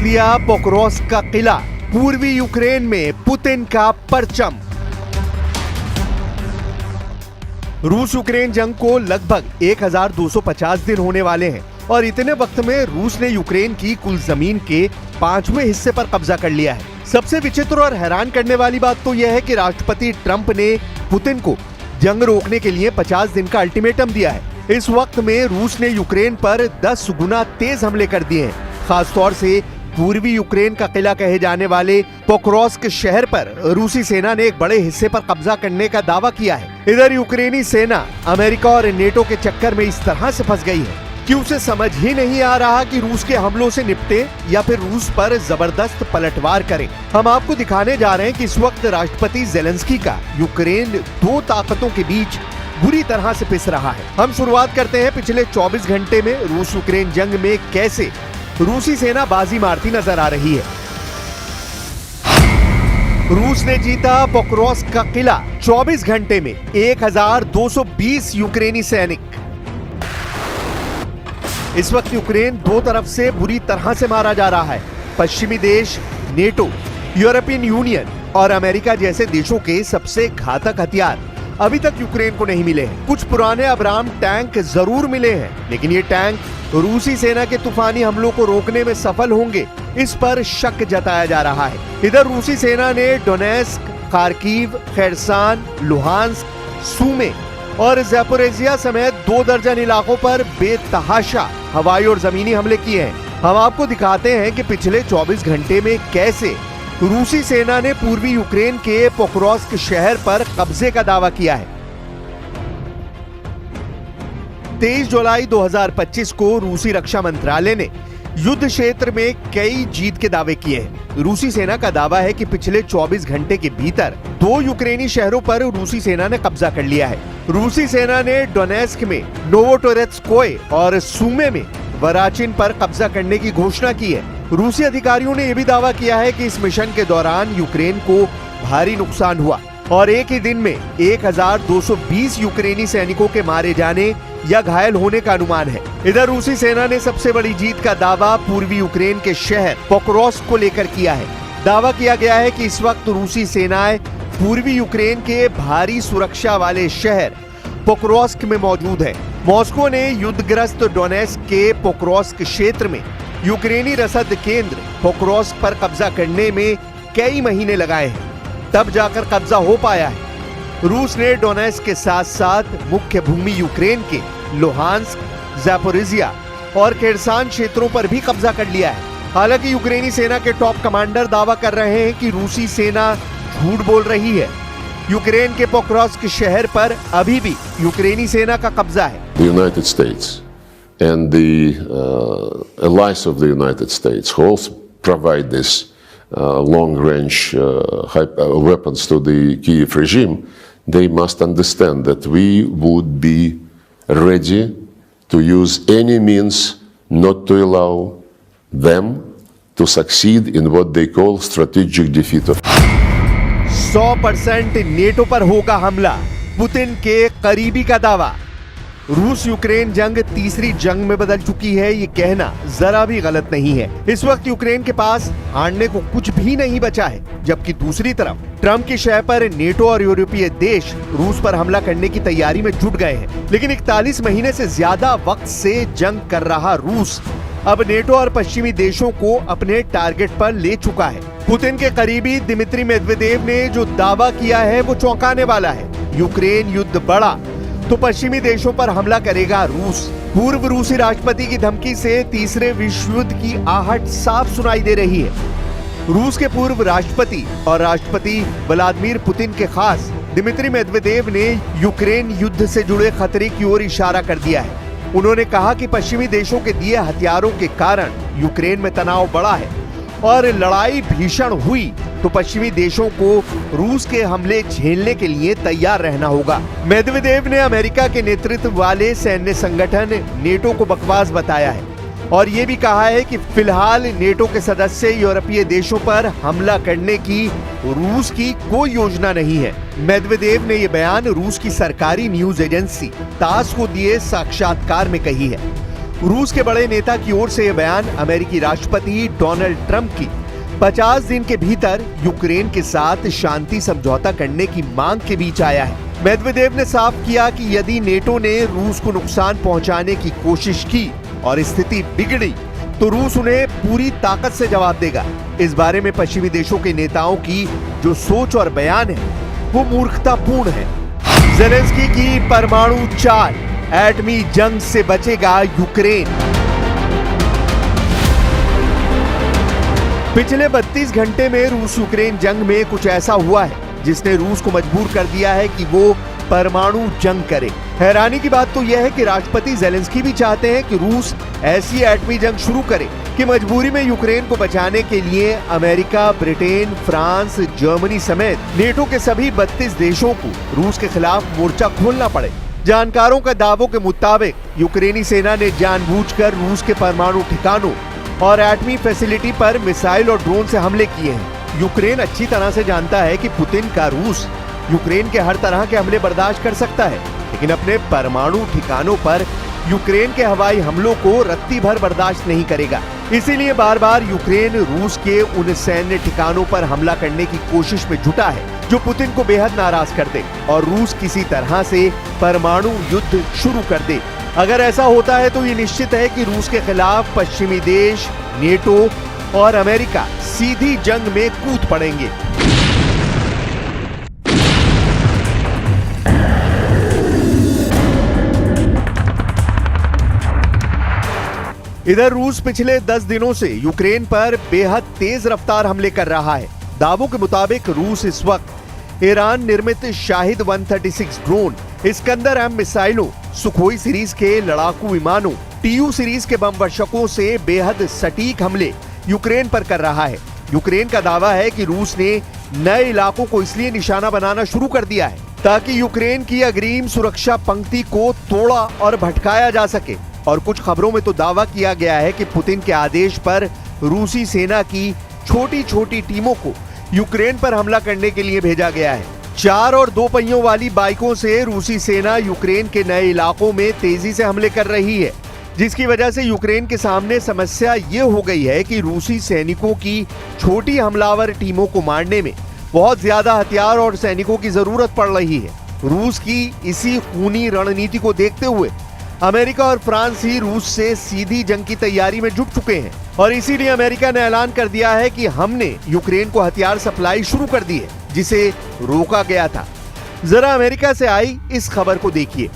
लिया पोक्रोव्स्क का किला, पूर्वी यूक्रेन में पुतिन का परचम। रूस यूक्रेन जंग को लगभग 1250 दिन होने वाले हैं और इतने वक्त में रूस ने यूक्रेन की कुल जमीन के 5वें हिस्से पर कब्जा कर लिया है। सबसे विचित्र और हैरान करने वाली बात तो यह है कि राष्ट्रपति ट्रंप ने पुतिन को जंग रोकने के लिए 50 दिन का अल्टीमेटम दिया है। इस वक्त में रूस ने यूक्रेन पर 10 गुना तेज हमले कर दिए हैं। खासतौर से पूर्वी यूक्रेन का किला कहे जाने वाले पोक्रोव्स्क शहर पर रूसी सेना ने एक बड़े हिस्से पर कब्जा करने का दावा किया है। इधर यूक्रेनी सेना अमेरिका और नेटो के चक्कर में इस तरह से फंस गई है कि उसे समझ ही नहीं आ रहा कि रूस के हमलों से निपटे या फिर रूस पर जबरदस्त पलटवार करें। हम आपको दिखाने जा रहे हैं कि इस वक्त राष्ट्रपति ज़ेलेंस्की का यूक्रेन दो ताकतों के बीच बुरी तरह से पिस रहा है। हम शुरुआत करते हैं पिछले 24 घंटे में रूस यूक्रेन जंग में कैसे रूसी सेना बाजी मारती नजर आ रही है। रूस ने जीता पोक्रोव्स्क का किला, 24 घंटे में 1220 यूक्रेनी सैनिक। इस वक्त यूक्रेन दो तरफ से बुरी तरह से मारा जा रहा है। पश्चिमी देश, नेटो, यूरोपियन यूनियन और अमेरिका जैसे देशों के सबसे घातक हथियार अभी तक यूक्रेन को नहीं मिले हैं। कुछ पुराने अब्राम टैंक जरूर मिले हैं, लेकिन ये टैंक रूसी सेना के तूफानी हमलों को रोकने में सफल होंगे, इस पर शक जताया जा रहा है। इधर रूसी सेना ने डोनेस्क, खार्किव, खेरसान, लुहांस्क, सूमे और ज़ैपोरिज़िया समेत 2 दर्जन इलाकों पर बेतहाशा हवाई और जमीनी हमले किए हैं। हम आपको दिखाते हैं कि पिछले 24 घंटे में कैसे रूसी सेना ने पूर्वी यूक्रेन के पोक्रोव्स्क शहर पर कब्जे का दावा किया है। 23 जुलाई 2025 को रूसी रक्षा मंत्रालय ने युद्ध क्षेत्र में कई जीत के दावे किए हैं। रूसी सेना का दावा है कि पिछले 24 घंटे के भीतर 2 यूक्रेनी शहरों पर रूसी सेना ने कब्जा कर लिया है। रूसी सेना ने डोनेस्क में नोवोटोरेत्स्कोय और सूमे में वराचिन पर कब्जा करने की घोषणा की है। रूसी अधिकारियों ने यह भी दावा किया है कि इस मिशन के दौरान यूक्रेन को भारी नुकसान हुआ और एक ही दिन में 1220 यूक्रेनी सैनिकों के मारे जाने या घायल होने का अनुमान है। इधर रूसी सेना ने सबसे बड़ी जीत का दावा पूर्वी यूक्रेन के शहर पोक्रोव्स्क को लेकर किया है। दावा किया गया है कि इस वक्त रूसी सेनाएं पूर्वी यूक्रेन के भारी सुरक्षा वाले शहर पोक्रोव्स्क में मौजूद है। मॉस्को ने युद्धग्रस्त डोनेस्क के पोक्रोव्स्क क्षेत्र में यूक्रेनी रसद केंद्र पोक्रोव्स्क पर कब्जा करने में कई महीने लगाए हैं, तब जाकर कब्जा हो पाया है। रूस ने डोनेस्क के साथ साथ मुख्य भूमि यूक्रेन के लुहांस्क, ज़ैपोरिज़िया और खेरसान क्षेत्रों पर भी कब्जा कर लिया है। हालांकि यूक्रेनी सेना के टॉप कमांडर दावा कर रहे हैं कि रूसी सेना झूठ बोल रही है। यूक्रेन के पोक्रोव्स्क शहर पर अभी भी यूक्रेनी सेना का कब्जा है। United States and the allies of the United States who also provide this long-range weapons to the Kyiv regime, they must understand that we would be ready to use any means not to allow them to succeed in what they call strategic defeat of 100% NATO पर होगा हमला, Putin के करीबी का दावा। रूस Ukraine जंग तीसरी जंग में बदल चुकी है, ये कहना जरा भी गलत नहीं है। इस वक्त यूक्रेन के पास हारने को कुछ भी नहीं बचा है, जबकि दूसरी तरफ ट्रंप की शह पर नेटो और यूरोपीय देश रूस पर हमला करने की तैयारी में जुट गए हैं। लेकिन 41 महीने से ज्यादा वक्त से जंग कर रहा रूस अब नेटो और पश्चिमी देशों को अपने टारगेट पर ले चुका है। पुतिन के करीबी दिमित्री मेदवेदेव ने जो दावा किया है वो चौंकाने वाला है। यूक्रेन युद्ध बढ़ा तो पश्चिमी देशों पर हमला करेगा रूस। पूर्व रूसी राष्ट्रपति की धमकी से तीसरे विश्व युद्ध की आहट साफ सुनाई दे रही है। रूस के पूर्व राष्ट्रपति और राष्ट्रपति व्लादिमीर पुतिन के खास दिमित्री मेदवेदेव ने यूक्रेन युद्ध से जुड़े खतरे की ओर इशारा कर दिया है। उन्होंने कहा कि पश्चिमी देशों के दिए हथियारों के कारण यूक्रेन में तनाव बढ़ा है और लड़ाई भीषण हुई तो पश्चिमी देशों को रूस के हमले झेलने के लिए तैयार रहना होगा। मेदवेदेव ने अमेरिका के नेतृत्व वाले सैन्य संगठन नेटो को बकवास बताया है और ये भी कहा है कि फिलहाल नेटो के सदस्य यूरोपीय देशों पर हमला करने की रूस की कोई योजना नहीं है। मेदवेदेव ने यह बयान रूस की सरकारी न्यूज एजेंसी तास को दिए साक्षात्कार में कही है। रूस के बड़े नेता की ओर से यह बयान अमेरिकी राष्ट्रपति डोनाल्ड ट्रंप की 50 दिन के भीतर यूक्रेन के साथ शांति समझौता करने की मांग के बीच आया है। मेदवेदेव ने साफ किया कि यदि नेटो ने रूस को नुकसान पहुंचाने की कोशिश की और स्थिति बिगड़ी तो रूस उन्हें पूरी ताकत से जवाब देगा। इस बारे में पश्चिमी देशों के नेताओं की जो सोच और बयान है वो मूर्खतापूर्ण है। ज़ेलेंस्की की परमाणु चाल, एटमी जंग से बचेगा यूक्रेन। पिछले 32 घंटे में रूस यूक्रेन जंग में कुछ ऐसा हुआ है जिसने रूस को मजबूर कर दिया है कि वो परमाणु जंग करे। हैरानी की बात तो यह है कि राष्ट्रपति ज़ेलेंस्की भी चाहते हैं कि रूस ऐसी एटमी जंग शुरू करे कि मजबूरी में यूक्रेन को बचाने के लिए अमेरिका, ब्रिटेन, फ्रांस, जर्मनी समेत नेटो के सभी 32 देशों को रूस के खिलाफ मोर्चा खोलना पड़े। जानकारों का दावों के मुताबिक यूक्रेनी सेना ने जानबूझकर रूस के परमाणु ठिकानों और एटमी फैसिलिटी पर मिसाइल और ड्रोन से हमले किए हैं। यूक्रेन अच्छी तरह से जानता है कि पुतिन का रूस यूक्रेन के हर तरह के हमले बर्दाश्त कर सकता है, लेकिन अपने परमाणु ठिकानों पर यूक्रेन के हवाई हमलों को रत्ती भर बर्दाश्त नहीं करेगा। इसीलिए बार बार यूक्रेन रूस के उन सैन्य ठिकानों पर हमला करने की कोशिश में जुटा है जो पुतिन को बेहद नाराज कर दे और रूस किसी तरह से परमाणु युद्ध शुरू कर दे। अगर ऐसा होता है तो ये निश्चित है कि रूस के खिलाफ पश्चिमी देश, नेटो और अमेरिका सीधी जंग में कूद पड़ेंगे। इधर रूस पिछले 10 दिनों से यूक्रेन पर बेहद तेज रफ्तार हमले कर रहा है। दावों के मुताबिक रूस इस वक्त ईरान निर्मित शाहिद 136 ड्रोन, इस्कंदर एम मिसाइलों, सुखोई सीरीज के लड़ाकू विमानों, TU सीरीज के बम वर्षकों से बेहद सटीक हमले यूक्रेन पर कर रहा है। यूक्रेन का दावा है कि रूस ने नए इलाकों को इसलिए निशाना बनाना शुरू कर दिया है ताकि यूक्रेन की अग्रिम सुरक्षा पंक्ति को तोड़ा और भटकाया जा सके। और कुछ खबरों में तो दावा किया गया है कि पुतिन के आदेश पर रूसी सेना की छोटी छोटी टीमों को यूक्रेन पर हमला करने के लिए भेजा गया है। 4 और 2 पहियों वाली बाइकों से रूसी सेना यूक्रेन के नए इलाकों में तेजी से हमले कर रही है, जिसकी वजह से यूक्रेन के सामने समस्या ये हो गई है कि रूसी सैनिकों की छोटी हमलावर टीमों को मारने में बहुत ज्यादा हथियार और सैनिकों की जरूरत पड़ रही है। रूस की इसी खूनी रणनीति को देखते हुए अमेरिका और फ्रांस ही रूस से सीधी जंग की तैयारी में जुट चुके हैं और इसीलिए अमेरिका ने ऐलान कर दिया है कि हमने यूक्रेन को हथियार सप्लाई शुरू कर दी है, जिसे रोका गया था। जरा अमेरिका से आई इस खबर को देखिए।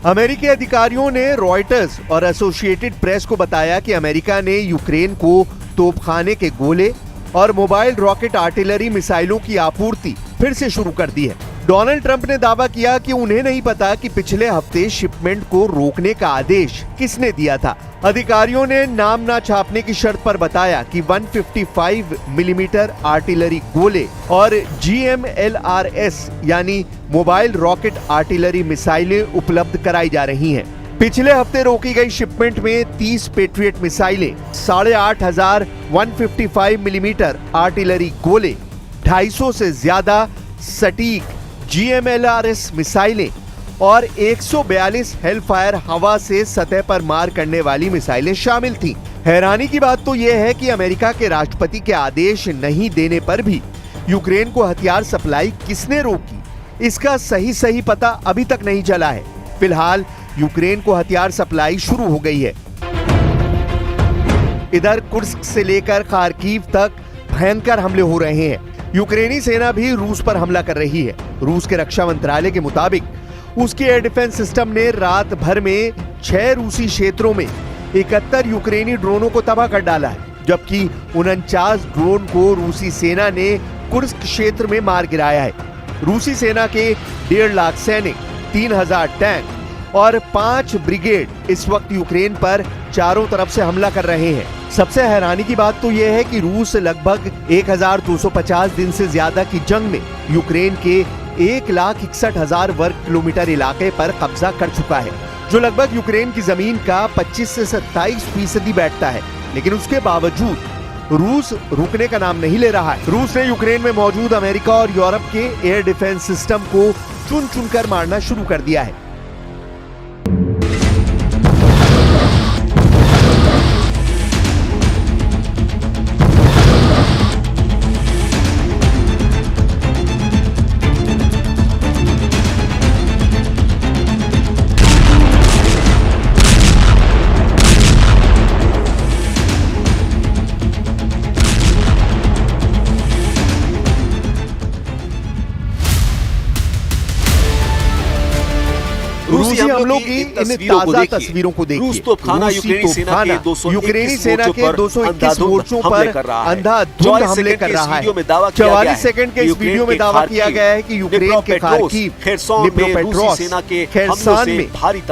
अमेरिकी अधिकारियों ने रॉयटर्स और एसोसिएटेड प्रेस को बताया कि अमेरिका ने यूक्रेन को तोपखाने के गोले और मोबाइल रॉकेट आर्टिलरी मिसाइलों की आपूर्ति फिर से शुरू कर दी है। डोनाल्ड ट्रंप ने दावा किया कि उन्हें नहीं पता कि पिछले हफ्ते शिपमेंट को रोकने का आदेश किसने दिया था। अधिकारियों ने नाम ना छापने की शर्त पर बताया कि 155 मिलीमीटर आर्टिलरी गोले और GMLRS यानी मोबाइल रॉकेट आर्टिलरी मिसाइलें उपलब्ध कराई जा रही हैं। पिछले हफ्ते रोकी गई शिपमेंट में 30 पेट्रियट मिसाइलें, 8,500 155 मिलीमीटर आर्टिलरी गोले, 250 से ज्यादा सटीक GMLRS मिसाइलें और 142 हेलफायर हवा से सतह पर मार करने वाली मिसाइलें शामिल थीं। हैरानी की बात तो यह है कि अमेरिका के राष्ट्रपति के आदेश नहीं देने पर भी यूक्रेन को हथियार सप्लाई किसने रोकी, इसका सही पता अभी तक नहीं चला है। फिलहाल यूक्रेन को हथियार सप्लाई शुरू हो गई है। इधर कुर्स्क से लेकर खार्किव तक भयंकर हमले हो रहे हैं। यूक्रेनी सेना भी रूस पर हमला कर रही है। रूस के रक्षा मंत्रालय के मुताबिक उसके एयर डिफेंस सिस्टम ने रात भर में 6 रूसी क्षेत्रों में 71 यूक्रेनी ड्रोनों को तबाह कर डाला है, जबकि 49 ड्रोन को रूसी सेना ने कुर्स्क क्षेत्र में मार गिराया है। रूसी सेना के 1.5 लाख सैनिक, 3000 टैंक और 5 ब्रिगेड इस वक्त यूक्रेन पर चारों तरफ से हमला कर रहे हैं। सबसे हैरानी की बात तो यह है कि रूस लगभग 1250 दिन से ज्यादा की जंग में यूक्रेन के 1,61,000 वर्ग किलोमीटर इलाके पर कब्जा कर चुका है, जो लगभग यूक्रेन की जमीन का 25 से 27% बैठता है। लेकिन उसके बावजूद रूस रुकने का नाम नहीं ले रहा है। रूस ने यूक्रेन में मौजूद अमेरिका और यूरोप के एयर डिफेंस सिस्टम को चुन चुनकर मारना शुरू कर दिया है। रूसी हमलों की इन ताजा तस्वीरों को देखिए। रूस तोपखाना यूक्रेनी सेना के 221 यूक्रेनी सेना के 221 मोर्चों पर अंधाधुंध हमले कर रहा है। 44 सेकंड के इस वीडियो में दावा किया गया है कि यूक्रेन के खार्किव, डिनिप्रोपेट्रोव्स्क, खेरसन में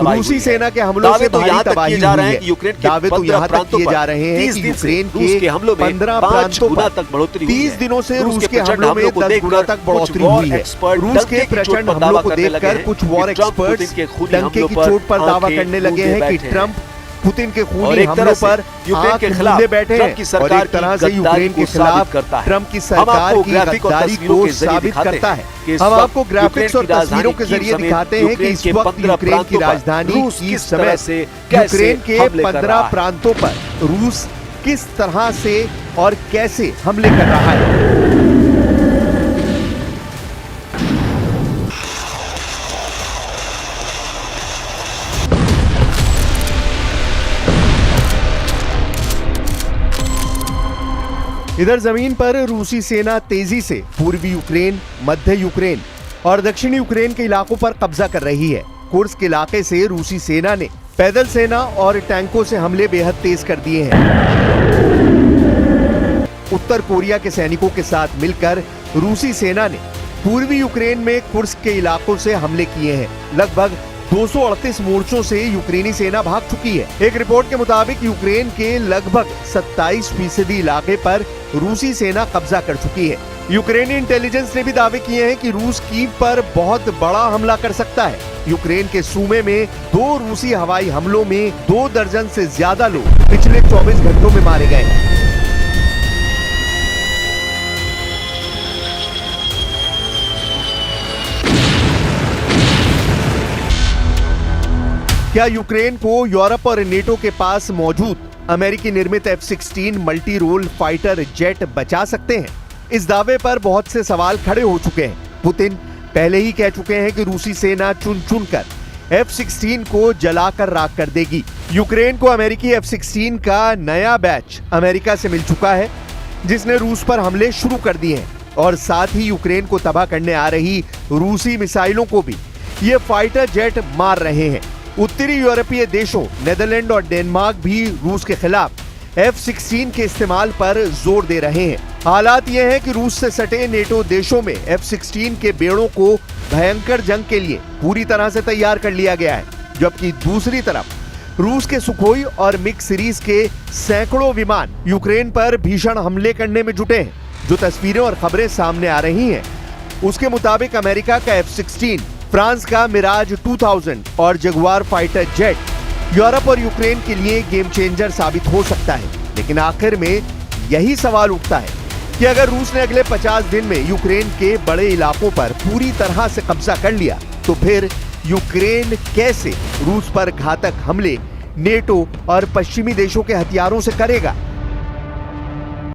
रूसी सेना के हमलों से भारी तबाही हुई है। दावे तो यहाँ तक किए जा रहे हैं कि यूक्रेन के 15 प्रांतों पर 30 दिनों से रूस के हमलों में 10 गुना तक बढ़ोतरी हुई है। रूस के प्रचंड हमलों को देखकर कुछ वॉर एक्सपर्ट्स डंके की चोट पर दावा करने लगे हैं कि ट्रंप पुतिन के खूनी हमलों पर आंख मूंदे बैठे हैं और एक तरह से यूक्रेन के खिलाफ ट्रंप की सरकार की गद्दारी को साबित करता है। हम आपको ग्राफिक्स और तस्वीरों के जरिए दिखाते हैं कि इस वक्त यूक्रेन की राजधानी कीव समेत यूक्रेन के 15 प्रांतों पर रूस किस तरह से और कैसे हमले कर रहा है। इधर जमीन पर रूसी सेना तेजी से पूर्वी यूक्रेन, मध्य यूक्रेन और दक्षिणी यूक्रेन के इलाकों पर कब्जा कर रही है। कुर्स्क इलाके से रूसी सेना ने पैदल सेना और टैंकों से हमले बेहद तेज कर दिए हैं। उत्तर कोरिया के सैनिकों के साथ मिलकर रूसी सेना ने पूर्वी यूक्रेन में कुर्स्क के इलाकों से हमले किए हैं। लगभग 238 मोर्चों से यूक्रेनी सेना भाग चुकी है। एक रिपोर्ट के मुताबिक यूक्रेन के लगभग 27% इलाके पर रूसी सेना कब्जा कर चुकी है। यूक्रेनी इंटेलिजेंस ने भी दावे किए हैं कि रूस कीव पर बहुत बड़ा हमला कर सकता है। यूक्रेन के सूमे में 2 रूसी हवाई हमलों में 2 दर्जन से ज्यादा लोग पिछले 24 घंटों में मारे गए हैं। क्या यूक्रेन को यूरोप और नेटो के पास मौजूद अमेरिकी निर्मित F-16 multi role fighter jet बचा सकते हैं? इस दावे पर बहुत से सवाल खड़े हो चुके हैं। पुतिन पहले ही कह चुके हैं कि रूसी सेना चुन चुनकर F-16 को जलाकर राख कर देगी। यूक्रेन को अमेरिकी F-16 का नया बैच अमेरिका से मिल चुका है, जिसने रूस पर हमले शुरू कर दिए हैं और साथ ही यूक्रेन को तबाह करने आ रही रूसी मिसाइलों को भी ये फाइटर जेट मार रहे हैं। उत्तरी यूरोपीय देशों नेदरलैंड और डेनमार्क भी रूस के खिलाफ F-16 के इस्तेमाल पर जोर दे रहे हैं। हालात यह है कि रूस से सटे नेटो देशों में F-16 के बेड़ों को भयंकर जंग के लिए पूरी तरह से तैयार कर लिया गया है, जबकि दूसरी तरफ रूस के सुखोई और मिग सीरीज के सैकड़ों विमान यूक्रेन पर भीषण हमले करने में जुटे हैं। जो तस्वीरें और खबरें सामने आ रही हैं, उसके मुताबिक अमेरिका का F-16, फ्रांस का मिराज 2000 और जगुआर फाइटर जेट यूरोप और यूक्रेन के लिए गेम चेंजर साबित हो सकता है। लेकिन आखिर में यही सवाल उठता है कि अगर रूस ने अगले 50 दिन में यूक्रेन के बड़े इलाकों पर पूरी तरह से कब्जा कर लिया, तो फिर यूक्रेन कैसे रूस पर घातक हमले नेटो और पश्चिमी देशों के हथियारों से करेगा?